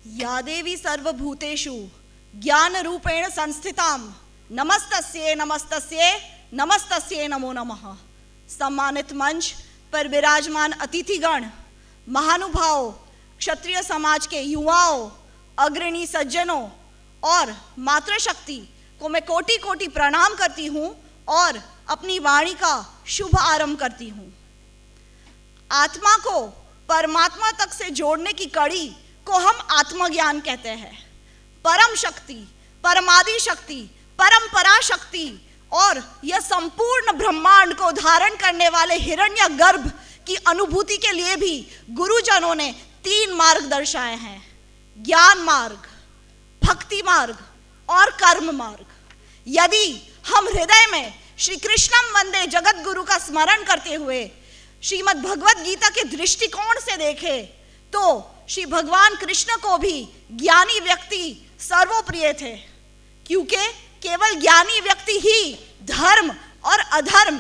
या देवी सर्वभूतेषु ज्ञान रूपेण संस्थितां नमस्तस्ये नमस्तस्ये नमस्तस्ये नमो नमः। सम्मानित मंच पर विराजमान अतिथिगण, महानुभाव, क्षत्रिय समाज के युवाओं, अग्रणी सज्जनों और मातृशक्ति को मैं कोटि कोटि प्रणाम करती हूँ और अपनी वाणी का शुभ आरंभ करती हूँ। आत्मा को परमात्मा तक से जोड़ने की कड़ी को हम आत्मज्ञान कहते हैं। परम शक्ति, परमादि शक्ति, परंपरा शक्ति और यह संपूर्ण ब्रह्मांड को धारण करने वाले हिरण्यगर्भ की अनुभूति के लिए भी गुरुजनों ने 3 मार्ग दर्शाए हैं: ज्ञान मार्ग, भक्ति मार्ग और कर्म मार्ग। यदि हम हृदय में श्री कृष्णम वंदे जगत गुरु का स्मरण करते हुए श्रीमद् भगवत गीता के दृष्टिकोण से देखें तो श्री भगवान कृष्ण को भी ज्ञानी व्यक्ति सर्वप्रिय थे, क्योंकि केवल ज्ञानी व्यक्ति ही धर्म और अधर्म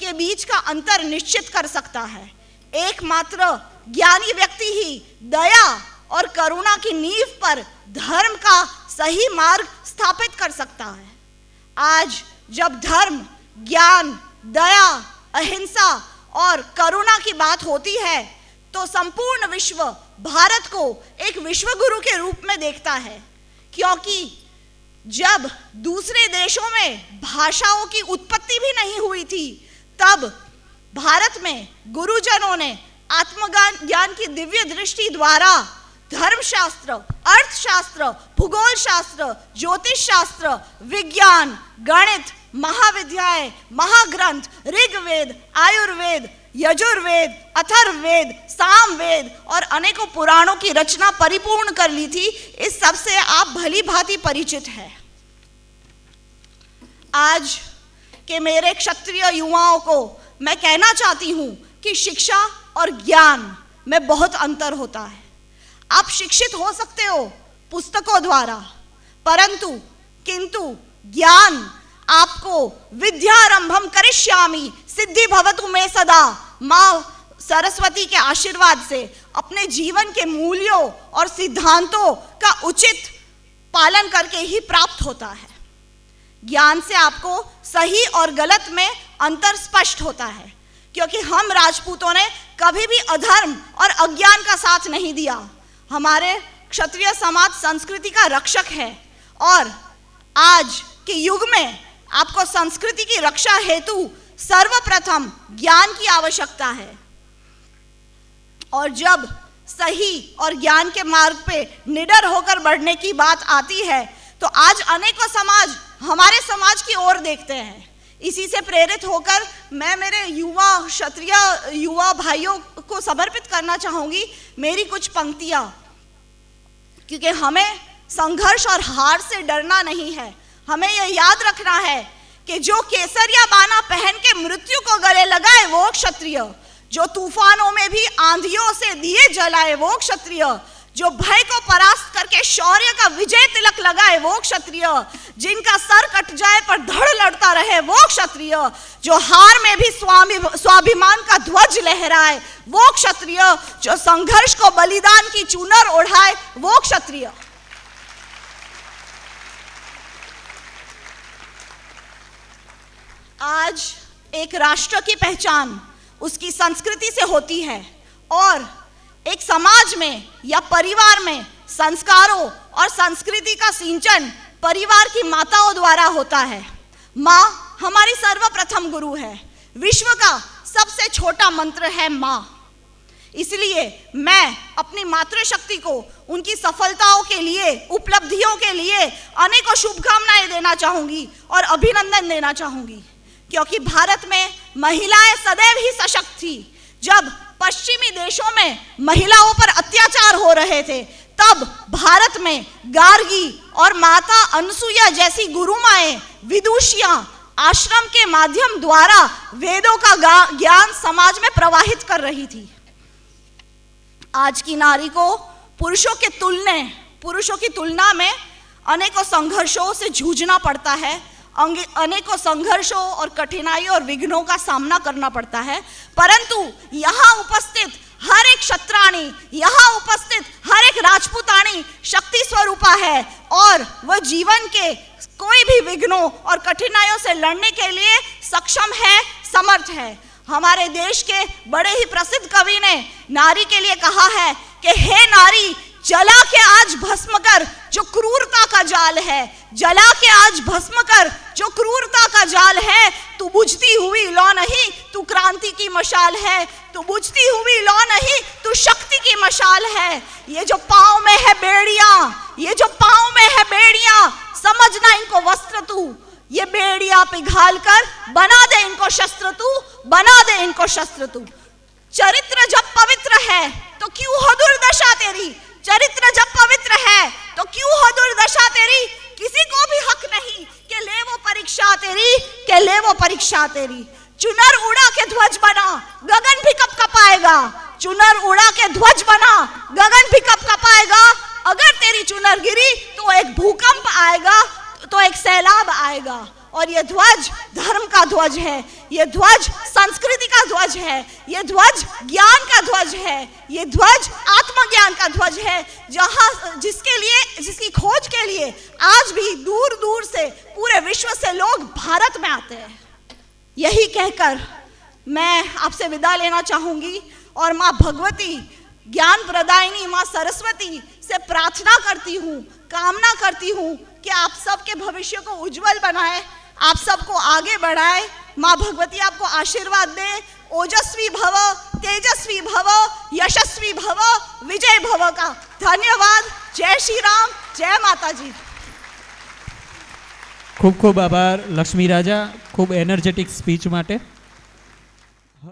के बीच का अंतर निश्चित कर सकता है। एकमात्र ज्ञानी व्यक्ति ही दया और करुणा की नींव पर धर्म का सही मार्ग स्थापित कर सकता है। आज जब धर्म, ज्ञान, दया, अहिंसा और करुणा की बात होती है तो संपूर्ण विश्व भारत को एक विश्व गुरु के रूप में देखता है, क्योंकि जब दूसरे देशों में भाषाओं की उत्पत्ति भी नहीं हुई थी तब भारत में गुरुजनों ने आत्मज्ञान की दिव्य दृष्टि द्वारा धर्मशास्त्र, अर्थशास्त्र, भूगोल शास्त्र, ज्योतिष शास्त्र, विज्ञान, गणित, महाविद्याएं, महाग्रंथ, ऋग्वेद, आयुर्वेद, यजुर्वेद, अथर्ववेद, सामवेद और अनेकों पुराणों की रचना परिपूर्ण कर ली थी। इस सब से आप भली भांति परिचित हैं। आज के मेरे क्षत्रिय युवाओं को मैं कहना चाहती हूं कि शिक्षा और ज्ञान में बहुत अंतर होता है। आप शिक्षित हो सकते हो पुस्तकों द्वारा, किंतु ज्ञान आपको विद्यारंभम करिष्यामि सिद्धि भवतु मे सदा माँ सरस्वती के आशीर्वाद से अपने जीवन के मूल्यों और सिद्धांतों का उचित पालन करके ही प्राप्त होता है। ज्ञान से आपको सही और गलत में अंतर स्पष्ट होता है, क्योंकि हम राजपूतों ने कभी भी अधर्म और अज्ञान का साथ नहीं दिया। हमारे क्षत्रिय समाज संस्कृति का रक्षक है और आज के युग में आपको संस्कृति की रक्षा हेतु सर्वप्रथम ज्ञान की आवश्यकता है। और जब सही और ज्ञान के मार्ग पे निडर होकर बढ़ने की बात आती है तो आज अनेकों समाज हमारे समाज की ओर देखते हैं। इसी से प्रेरित होकर मैं मेरे क्षत्रिय युवा भाइयों को समर्पित करना चाहूंगी मेरी कुछ पंक्तियां, क्योंकि हमें संघर्ष और हार से डरना नहीं है। हमें यह याद रखना है कि जो केसरिया बाना पहन के मृत्यु को गले लगाए वो क्षत्रिय, जो तूफानों में भी आंधियों से दिए जलाए वो क्षत्रिय, जो भय को परास्त करके शौर्य का विजय तिलक लगाए वो क्षत्रिय, जिनका सर कट जाए पर धड़ लड़ता रहे वो क्षत्रिय, जो हार में भी स्वाभिमान का ध्वज लहराए वो क्षत्रिय, जो संघर्ष को बलिदान की चूनर ओढ़ाए वो क्षत्रिय। आज एक राष्ट्र की पहचान उसकी संस्कृति से होती है और एक समाज में या परिवार में संस्कारों और संस्कृति का सिंचन परिवार की माताओं द्वारा होता है। माँ हमारी सर्वप्रथम गुरु है। विश्व का सबसे छोटा मंत्र है माँ। इसलिए मैं अपनी मातृशक्ति को उनकी सफलताओं के लिए, उपलब्धियों के लिए अनेकों शुभकामनाएं देना चाहूंगी और अभिनंदन देना चाहूंगी, क्योंकि भारत में महिलाएं सदैव ही सशक्त थी। जब पश्चिमी देशों में महिलाओं पर अत्याचार हो रहे थे तब भारत में गार्गी और माता अनसुईया जैसी गुरुमाएं, विदुषियां आश्रम के माध्यम द्वारा वेदों का ज्ञान समाज में प्रवाहित कर रही थी। आज की नारी को पुरुषों की तुलना में अनेकों संघर्षों से जूझना पड़ता है, अनेकों संघर्षों और कठिनाइयों और विघ्नों का सामना करना पड़ता है, परंतु यहाँ उपस्थित हर एक क्षत्राणी, यहाँ उपस्थित हर एक राजपूतानी सौंपा है और वह जीवन के कोई भी विघ्नों और कठिनाइयों से लड़ने के लिए सक्षम है, समर्थ है। हमारे देश के बड़े ही प्रसिद्ध कवि ने नारी के लिए कहा है कि हे नारी, जला के आज भस्म कर जो क्रूरता का जाल है, जला के आज भस्म कर जो क्रूरता का जाल है। तू बुझती हुई लौ नहीं, तू क्रांति की मशाल है, तू बुझती हुई लौ नहीं, तू शक्ति की मशाल है। ये जो पाँव में है बेड़ियां, ये जो पाँव में है बेड़ियां, समझना इनको वस्त्र तू, ये बेड़ियां पिघाल कर बना दे इनको शस्त्र तू, बना दे इनको शस्त्र तू। चरित्र जब पवित्र है तो क्यों हो दुर्दशा तेरी, चरित्र जब पवित्र है तो क्यों हो दुर्दशा तेरी। किसी को भी हक नहीं कि ले वो परीक्षा तेरी, के ले वो परीक्षा तेरी। चुनर उड़ा के ध्वज बना, गगन भी कब कपाएगा, चुनर उड़ा के ध्वज बना, गगन भी कब कपाएगा। अगर तेरी चुनर गिरी तो एक भूकंप आएगा, तो एक सैलाब आएगा। और ये ध्वज धर्म का ध्वज है, ये ध्वज संस्कृति का ध्वज है, ये ध्वज ज्ञान का ध्वज है, ये ध्वज आत्मज्ञान का ध्वज है, जहां जिसके लिए, जिसकी खोज के लिए आज भी दूर दूर से पूरे विश्व से लोग भारत में आते हैं। यही कहकर मैं आपसे विदा लेना चाहूंगी और माँ भगवती, ज्ञान प्रदायिनी माँ सरस्वती से प्रार्थना करती हूँ, कामना करती हूँ कि आप सबके भविष्य को उज्जवल बनाए, आप सबको आगे बढ़ाए। माँ भगवती आपको आशीर्वाद दे। ओजस्वी भव, तेजस्वी भव, यशस्वी भव, विजय भव का धन्यवाद। जय श्री राम, जय माता जी। खूब खूब आभार लक्ष्मी राजा, खूब एनर्जेटिक स्पीच माटे।